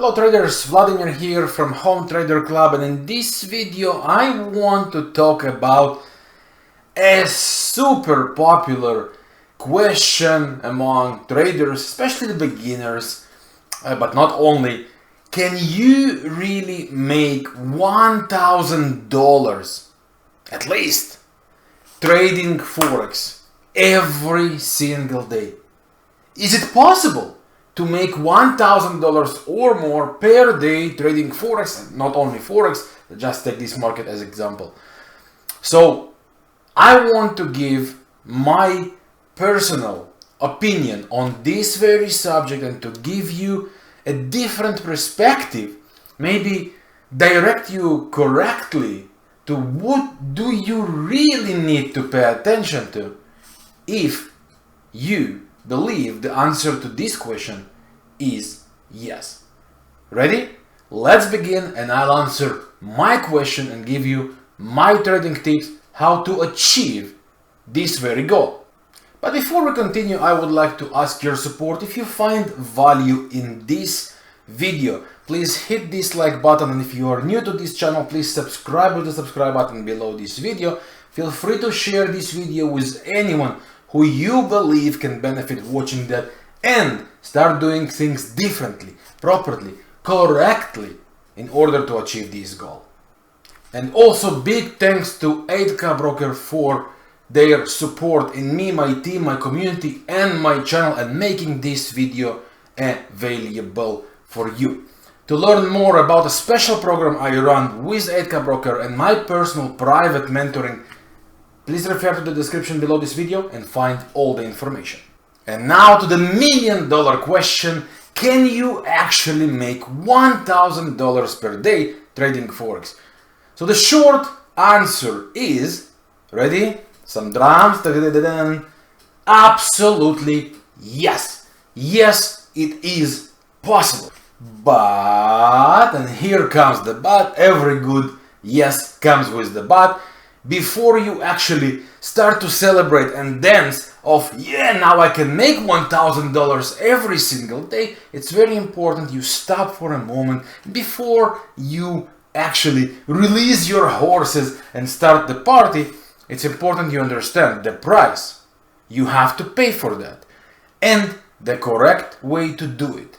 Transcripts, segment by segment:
Hello traders, Vladimir here from Home Trader Club, and in this video I want to talk about a super popular question among traders, especially the beginners, but not only. Can you really make $1,000 at least trading Forex every single day? Is it possible to make $1,000 or more per day trading Forex, and not only Forex, just take this market as example? So I want to give my personal opinion on this very subject and to give you a different perspective, maybe direct you correctly to what do you really need to pay attention to if you believe the answer to this question is yes. Ready? Let's begin, and I'll answer my question and give you my trading tips how to achieve this very goal. But before we continue, I would like to ask your support. If you find value in this video, please hit this like button, and if you are new to this channel, please subscribe with the subscribe button below this video. Feel free to share this video with anyone who you believe can benefit watching that, and start doing things differently, properly, correctly in order to achieve this goal. And also big thanks to 8K Broker for their support in me, my team, my community and my channel, and making this video available for you. To learn more about a special program I run with 8K Broker and my personal private mentoring, please refer to the description below this video and find all the information. And now to the million-dollar question: can you actually make $1,000 per day trading Forex? So the short answer is, ready? Some drums. Absolutely yes. Yes, it is possible. But, and here comes the but, every good yes comes with the but. Before you actually start to celebrate and dance of, yeah, now I can make $1,000 every single day, it's very important you stop for a moment before you actually release your horses and start the party. It's important you understand the price you have to pay for that and the correct way to do it.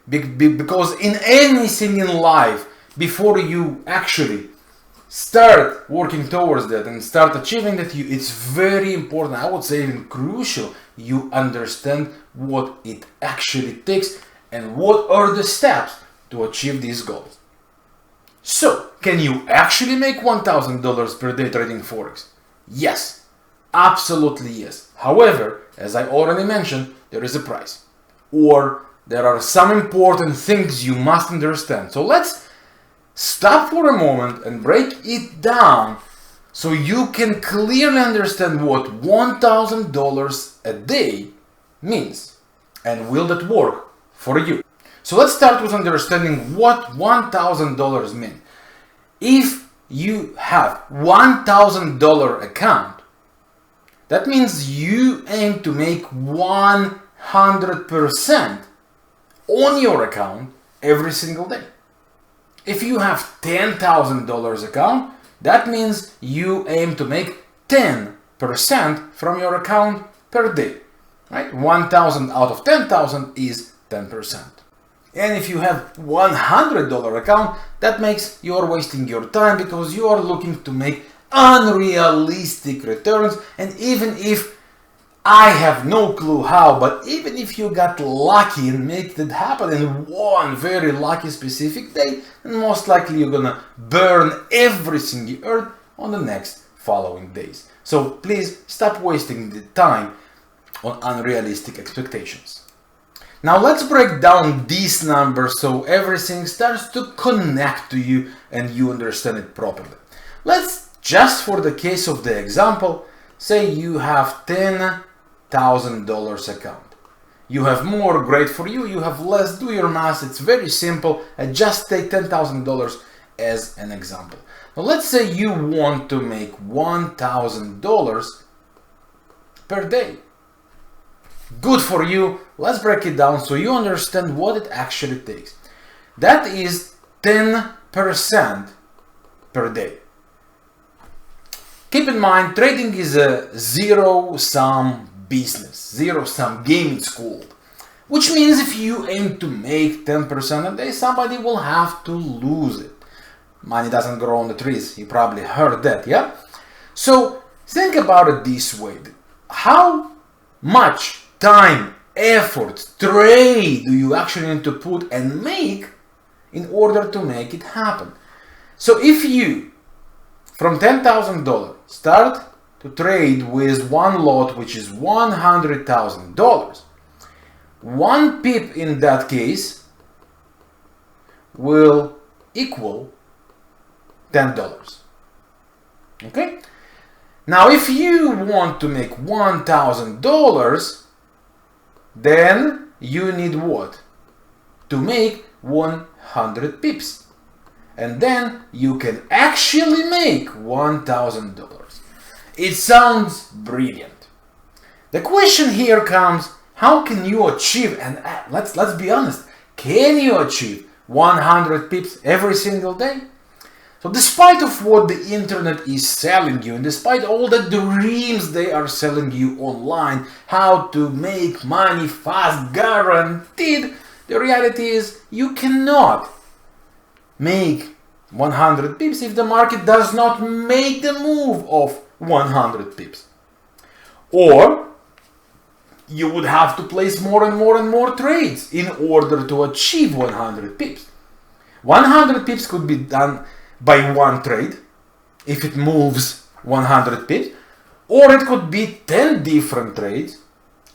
Because in anything in life, before you actually start working towards that and start achieving that, it's very important, I would say even crucial, you understand what it actually takes and what are the steps to achieve these goals. So, can you actually make $1,000 per day trading Forex? Yes, absolutely yes. However, as I already mentioned, there is a price, or there are some important things you must understand. So let's stop for a moment and break it down so you can clearly understand what $1,000 a day means and will that work for you. So let's start with understanding what $1,000 means. If you have $1,000 account, that means you aim to make 100% on your account every single day. If you have $10,000 account, that means you aim to make 10% from your account per day, right? 1,000 out of 10,000 is 10%. And if you have $100 account, that makes you're wasting your time because you are looking to make unrealistic returns. And even if I have no clue how, but even if you got lucky and make that happen in one very lucky specific day, then most likely you're gonna burn everything you earned on the next following days. So please stop wasting the time on unrealistic expectations. Now let's break down these numbers so everything starts to connect to you and you understand it properly. Let's, just for the case of the example, say you have $10,000 account. You have more, great for you. You have less, do your math. It's very simple. I just take $10,000 as an example. Now let's say you want to make $1,000 per day. Good for you. Let's break it down so you understand what it actually takes. That is 10% per day. Keep in mind, trading is a zero-sum business, zero-sum game it's called. Which means if you aim to make 10% a day, somebody will have to lose it. Money doesn't grow on the trees, you probably heard that, yeah? So think about it this way. How much time, effort, trade do you actually need to put and make in order to make it happen? So if you, from $10,000, start to trade with one lot which is $100,000, one pip in that case will equal $10. Okay? Now if you want to make $1,000, then you need what? To make 100 pips. And then you can actually make $1,000. It sounds brilliant. The question here comes, how can you achieve, and let's be honest, can you achieve 100 pips every single day? So despite of what the internet is selling you, and despite all the dreams they are selling you online, how to make money fast, guaranteed, the reality is you cannot make 100 pips if the market does not make the move of 100 pips. Or you would have to place more and more and more trades in order to achieve 100 pips. 100 pips could be done by one trade if it moves 100 pips, or it could be 10 different trades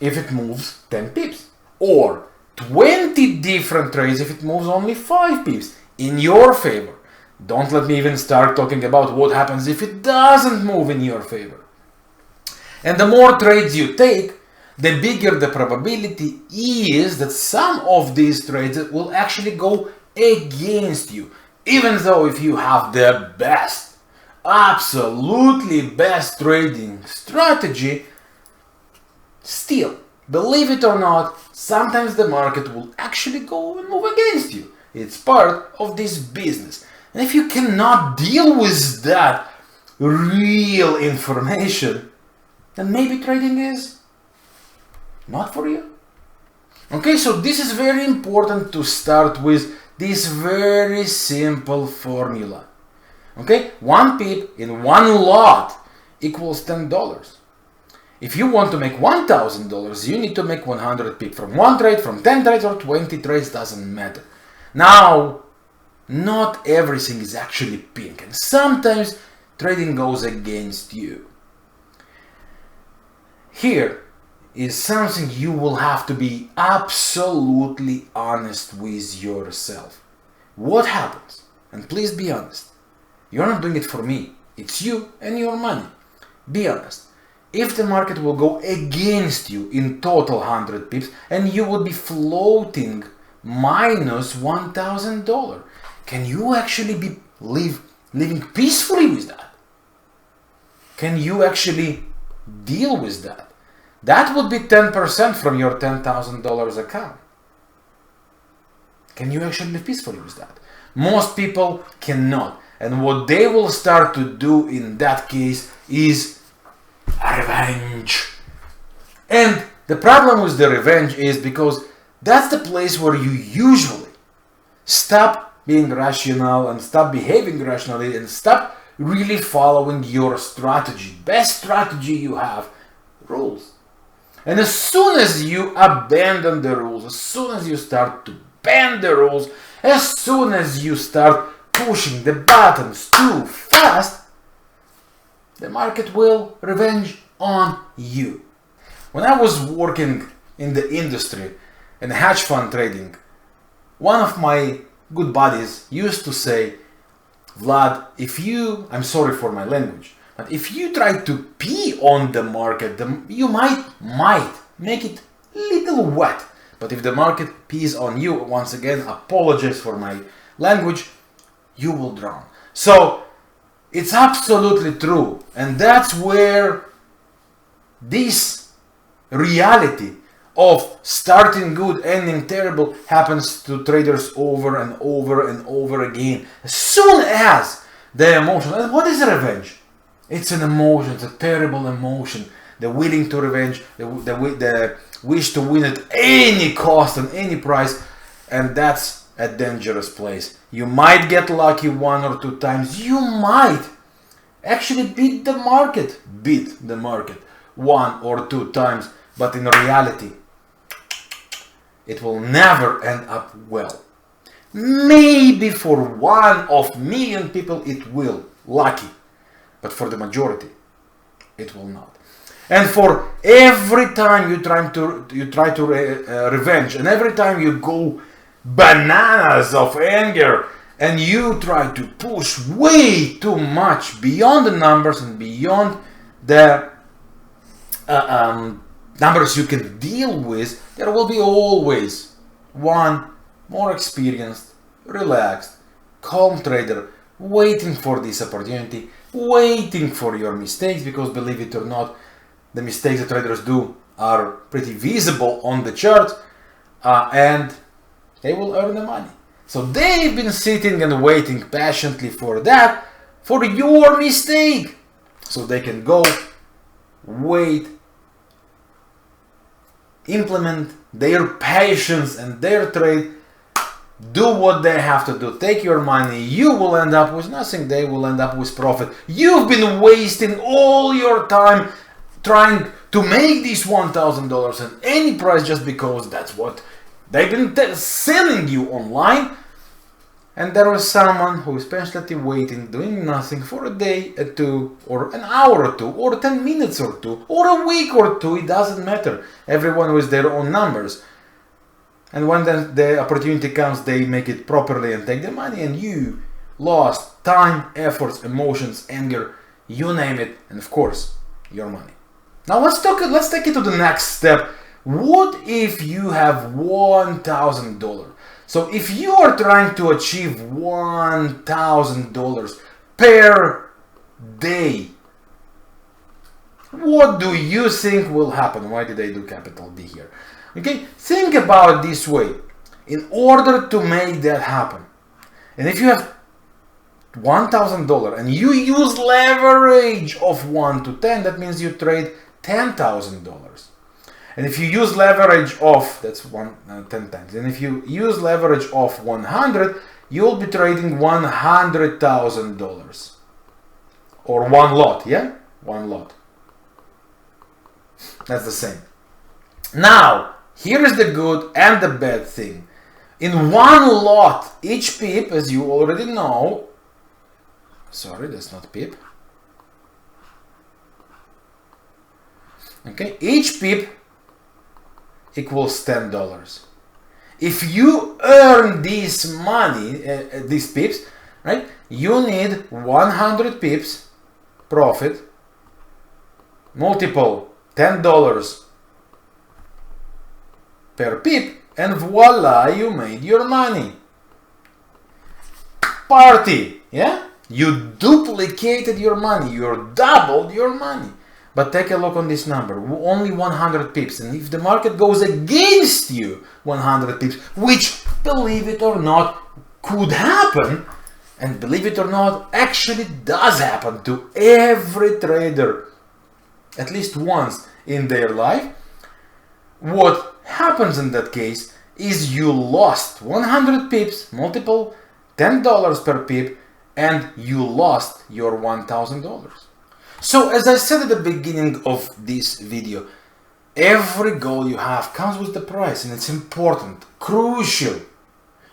if it moves 10 pips, or 20 different trades if it moves only 5 pips in your favor. Don't let me even start talking about what happens if it doesn't move in your favor. And the more trades you take, the bigger the probability is that some of these trades will actually go against you. Even though if you have the best, absolutely best trading strategy, still, believe it or not, sometimes the market will actually go and move against you. It's part of this business. And if you cannot deal with that real information, then maybe trading is not for you. Okay, so this is very important to start with this very simple formula. Okay, one pip in one lot equals $10. If you want to make $1,000, you need to make 100 pips from one trade, from 10 trades or 20 trades, doesn't matter. Now, not everything is actually pink, and sometimes trading goes against you. Here is something you will have to be absolutely honest with yourself. What happens? And please be honest. You're not doing it for me. It's you and your money. Be honest. If the market will go against you in total 100 pips and you would be floating minus $1,000, can you actually be living peacefully with that? Can you actually deal with that? That would be 10% from your $10,000 account. Can you actually live peacefully with that? Most people cannot. And what they will start to do in that case is revenge. And the problem with the revenge is because that's the place where you usually stop being rational and stop behaving rationally and stop really following your strategy. Best strategy you have, rules. And as soon as you abandon the rules, as soon as you start to bend the rules, as soon as you start pushing the buttons too fast, the market will revenge on you. When I was working in the industry in hedge fund trading, one of my good buddies used to say, Vlad, if you, I'm sorry for my language, but if you try to pee on the market, you might make it a little wet. But if the market pees on you, once again, apologize for my language, you will drown. So it's absolutely true. And that's where this reality of starting good, ending terrible happens to traders over and over and over again. As soon as the emotion, and what is revenge? It's an emotion, it's a terrible emotion. The willing to revenge, the wish to win at any cost and any price, and that's a dangerous place. You might get lucky 1 or 2 times. You might actually beat the market 1 or 2 times, but in reality, it will never end up well. Maybe for 1 of million people it will, lucky, but for the majority, it will not. And for every time you try to revenge, and every time you go bananas of anger, and you try to push way too much beyond the numbers and beyond the numbers you can deal with, there will be always one more experienced, relaxed, calm trader waiting for this opportunity, waiting for your mistakes, because believe it or not, the mistakes that traders do are pretty visible on the chart, and they will earn the money. So they've been sitting and waiting patiently for that, for your mistake, so they can go, wait, implement their patience and their trade, do what they have to do, take your money. You will end up with nothing, they will end up with profit. You've been wasting all your time trying to make this $1,000 at any price just because that's what they've been selling you online. And there was someone who is patiently waiting, doing nothing for a day or 2, or an hour or 2, or 10 minutes or 2, or a week or 2, it doesn't matter. Everyone with their own numbers. And when the opportunity comes, they make it properly and take the money, and you lost time, efforts, emotions, anger, you name it, and of course, your money. Now let's take it to the next step. What if you have $1,000? So if you are trying to achieve $1,000 per day, what do you think will happen? Why did I do capital D here? Okay, think about it this way. In order to make that happen, and if you have $1,000 and you use leverage of 1 to 10, that means you trade $10,000. And if you use leverage of, that's 10 times, and if you use leverage of 100, you'll be trading $100,000. Or one lot, yeah? One lot. That's the same. Now, here is the good and the bad thing. In one lot, each pip, as you already know, sorry, that's not pip. Okay, each pip equals $10. If you earn this money, these pips, right, you need 100 pips profit, multiple $10 per pip, and voila, you made your money. Party, yeah? You duplicated your money, you doubled your money. But take a look on this number, only 100 pips, and if the market goes against you, 100 pips, which, believe it or not, could happen, and believe it or not, actually does happen to every trader, at least once in their life, what happens in that case is you lost 100 pips, multiple $10 per pip, and you lost your $1,000. So as I said at the beginning of this video, every goal you have comes with the price, and it's important, crucial.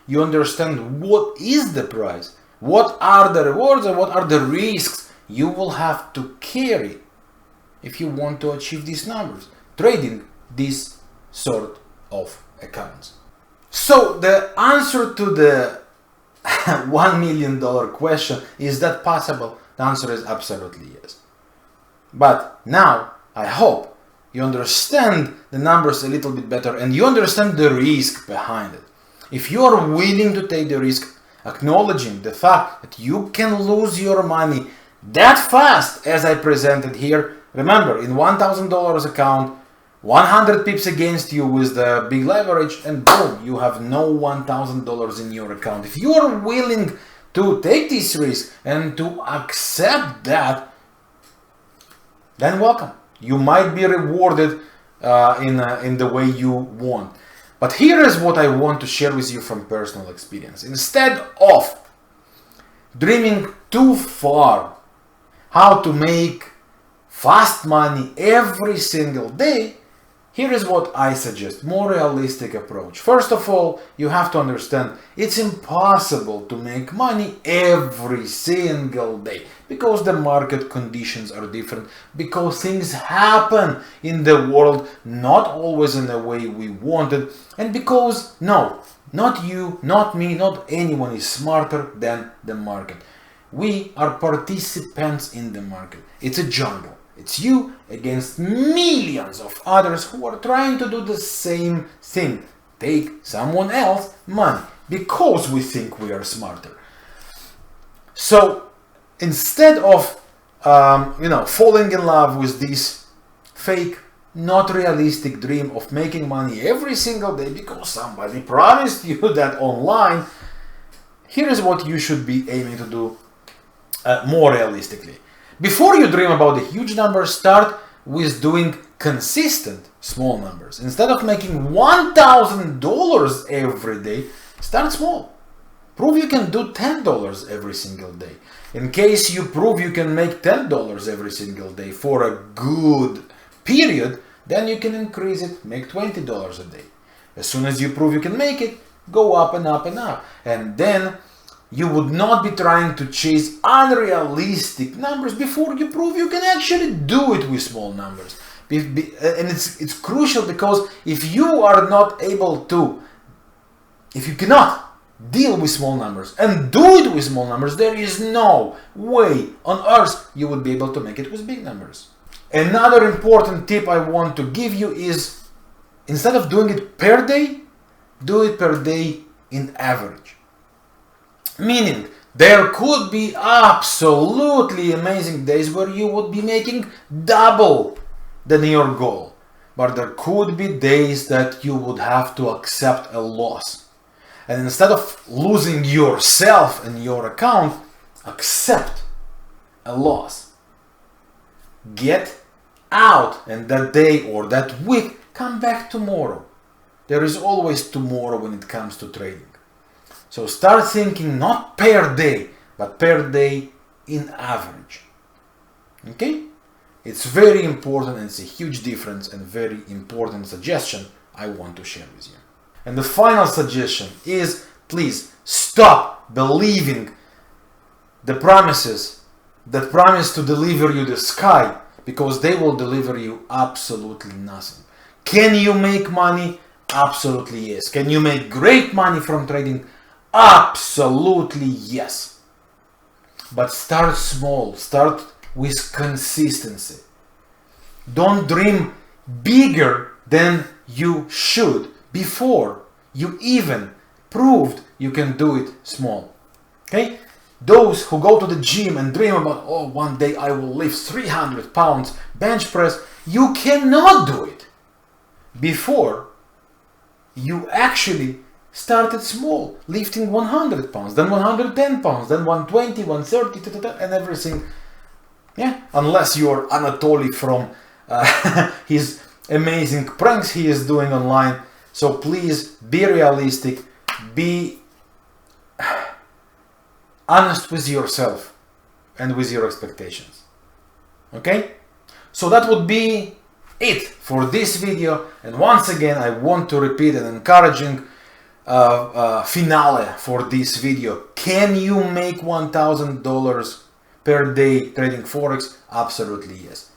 You understand what is the price, what are the rewards, and what are the risks you will have to carry if you want to achieve these numbers, trading this sort of accounts. So the answer to the $1 million question, is that possible? The answer is absolutely yes. But now, I hope you understand the numbers a little bit better and you understand the risk behind it. If you are willing to take the risk, acknowledging the fact that you can lose your money that fast as I presented here, remember, in $1,000 account, 100 pips against you with the big leverage, and boom, you have no $1,000 in your account. If you are willing to take this risk and to accept that, then welcome. You might be rewarded in the way you want. But here is what I want to share with you from personal experience. Instead of dreaming too far how to make fast money every single day, here is what I suggest, more realistic approach. First of all, you have to understand it's impossible to make money every single day because the market conditions are different, because things happen in the world not always in the way we wanted, and because no, not you, not me, not anyone is smarter than the market. We are participants in the market. It's a jungle. It's you against millions of others who are trying to do the same thing. Take someone else's money because we think we are smarter. So instead of falling in love with this fake, not realistic dream of making money every single day because somebody promised you that online, here is what you should be aiming to do more realistically. Before you dream about the huge numbers, start with doing consistent small numbers. Instead of making $1,000 every day, start small. Prove you can do $10 every single day. In case you prove you can make $10 every single day for a good period, then you can increase it, make $20 a day. As soon as you prove you can make it, go up and up and up. And then you would not be trying to chase unrealistic numbers before you prove you can actually do it with small numbers. And it's crucial, because if you are not able to, if you cannot deal with small numbers and do it with small numbers, there is no way on earth you would be able to make it with big numbers. Another important tip I want to give you is, instead of doing it per day, do it per day in average. Meaning, there could be absolutely amazing days where you would be making double than your goal. But there could be days that you would have to accept a loss. And instead of losing yourself and your account, accept a loss. Get out, and that day or that week, come back tomorrow. There is always tomorrow when it comes to trading. So start thinking not per day, but per day in average. Okay? It's very important, and it's a huge difference and very important suggestion I want to share with you. And the final suggestion is, please stop believing the promises that promise to deliver you the sky, because they will deliver you absolutely nothing. Can you make money? Absolutely yes. Can you make great money from trading? Absolutely yes. But start small. Start with consistency. Don't dream bigger than you should before you even proved you can do it small. Okay? Those who go to the gym and dream about, oh, one day I will lift 300 pounds bench press, you cannot do it before you actually started small, lifting 100 pounds, then 110 pounds, then 120, 130, and everything. Yeah, unless you are Anatoly from his amazing pranks he is doing online. So please be realistic, be honest with yourself and with your expectations. Okay? So that would be it for this video. And once again, I want to repeat an encouraging finale for this video. Can you make $1,000 per day trading Forex? Absolutely yes.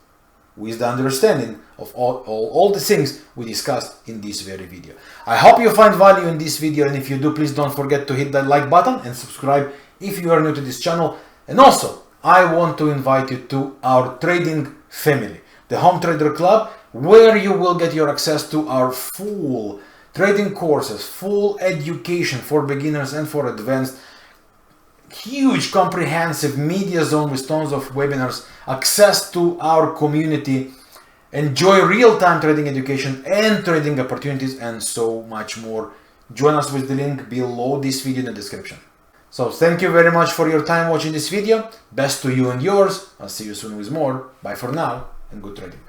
With the understanding of all the things we discussed in this very video. I hope you find value in this video, and if you do, please don't forget to hit that like button and subscribe if you are new to this channel. And also, I want to invite you to our trading family, the Home Trader Club, where you will get your access to our full trading courses, full education for beginners and for advanced, huge comprehensive media zone with tons of webinars, access to our community, enjoy real-time trading education and trading opportunities, and so much more. Join us with the link below this video in the description. So thank you very much for your time watching this video. Best to you and yours. I'll see you soon with more. Bye for now and good trading.